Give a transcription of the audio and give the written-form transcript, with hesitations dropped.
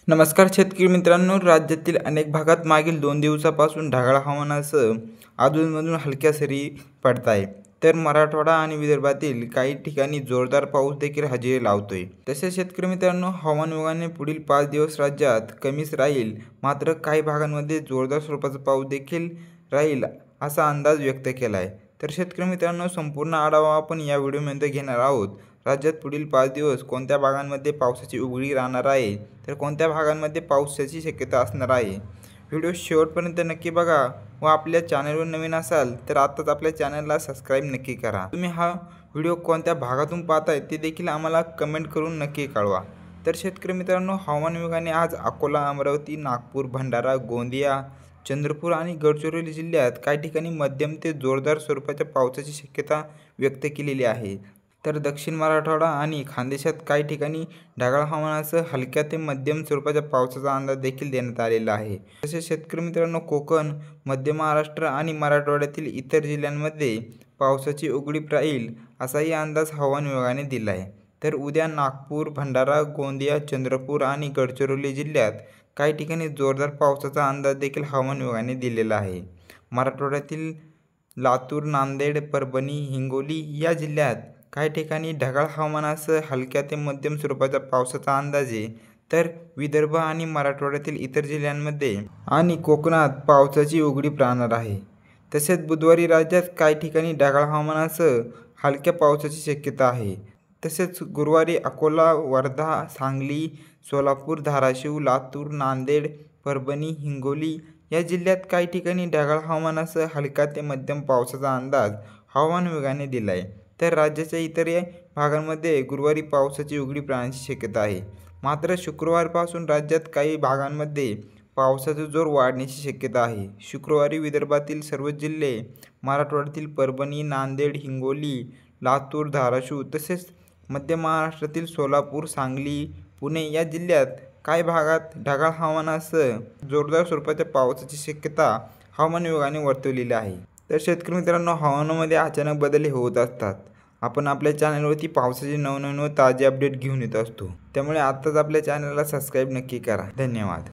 नमस्कार शेतकरी मित्रांनो, राज्यातील अनेक भागात मागील 2 दिवसापासून ढगाळ हवामानासह अधूनमधून हलक्या सरी पडत आहे. तर मराठवाडा आणि विदर्भातील काही ठिकाणी जोरदार पाऊस देखील हजेरी लावतोय. तसेच शेतकरी मित्रांनो, हवामान विभागाने पुढील 5 दिवस राज्यात कमीच राहील, मात्र काही भागांमध्ये जोरदार स्वरूपाचा पाऊस देखील राहील असा अंदाज व्यक्त केला आहे. तर शेतकरी मित्रांनो, संपूर्ण आढावा आपण या व्हिडिओमध्ये घेणार आहोत. राज्यात पुढील 5 दिवस कोणत्या भागांमध्ये पावसाची उघडी राहणार आहे, तर कोणत्या भागांमध्ये पावसाची शक्यता असणार आहे. व्हिडिओ शेवटपर्यंत नक्की बघा व आपल्या चॅनलवर नवीन असाल तर आत्ताच आपल्या चॅनलला सबस्क्राईब नक्की करा. तुम्ही हा व्हिडिओ कोणत्या भागातून पाहताय ते देखील आम्हाला कमेंट करून नक्की कळवा. तर शेतकरी मित्रांनो, हवामान विभागाने आज अकोला, अमरावती, नागपूर, भंडारा, गोंदिया, चंद्रपूर आणि गडचिरोली जिल्ह्यात काही ठिकाणी मध्यम ते जोरदार स्वरूपाच्या पावसाची शक्यता व्यक्त केलेली आहे. तर दक्षिण मराठवाडा आणि खानदेशात काही ठिकाणी ढगाळ हवामानासह हलक्या ते मध्यम स्वरूपाच्या पावसाचा अंदाज देखील देण्यात आलेला आहे. तसेच शेतकरी मित्रांनो, कोकण, मध्य महाराष्ट्र आणि मराठवाड्यातील इतर जिल्ह्यांमध्ये पावसाची उघडीप राहील असाही अंदाज हवामान विभागाने दिला आहे. तर उद्या नागपूर, भंडारा, गोंदिया, चंद्रपूर आणि गडचिरोली जिल्ह्यात काही ठिकाणी जोरदार पावसाचा अंदाज देखील हवामान विभागाने दिलेला आहे. मराठवाड्यातील लातूर, नांदेड, परभणी, हिंगोली या जिल्ह्यात काही ठिकाणी ढगाळ हवामानासह हलक्या ते मध्यम स्वरूपाच्या पावसाचा अंदाज आहे. तर विदर्भ आणि मराठवाड्यातील इतर जिल्ह्यांमध्ये आणि कोकणात पावसाची उघडीप राहणार आहे. तसेच बुधवारी राज्यात काही ठिकाणी ढगाळ हवामानासह हलक्या पावसाची शक्यता आहे. तसेच गुरुवारी अकोला, वर्धा, सांगली, सोलापूर, धाराशिव, लातूर, नांदेड, परभणी, हिंगोली या जिल्ह्यात काही ठिकाणी ढगाळ हवामानासह हलका ते मध्यम पावसाचा अंदाज हवामान विभागाने दिला आहे. तर राज्याच्या इतर भागांमध्ये गुरुवारी पावसाची उघडीप राहण्याची शक्यता आहे. मात्र शुक्रवारपासून राज्यात काही भागांमध्ये पावसाचा जोर वाढण्याची शक्यता आहे. शुक्रवारी विदर्भातील सर्वच जिल्हे, मराठवाड्यातील परभणी, नांदेड, हिंगोली, लातूर, धाराशिव तसेच मध्य महाराष्ट्रातील सोलापूर, सांगली, पुणे या जिल्ह्यात काही भागात ढगाळ हवामानासह जोरदार स्वरूपाच्या पावसाची शक्यता हवामान विभागाने वर्तवलेली आहे. तर शेतकरी मित्रांनो, हवामानामध्ये अचानक बदल होत असतात. आपण आपल्या चॅनलवरती पावसाचे नवनवीन व ताजे अपडेट घेऊन येत असतो. त्यामुळे आत्ताच आपल्या चॅनलला सबस्क्राईब नक्की करा. धन्यवाद.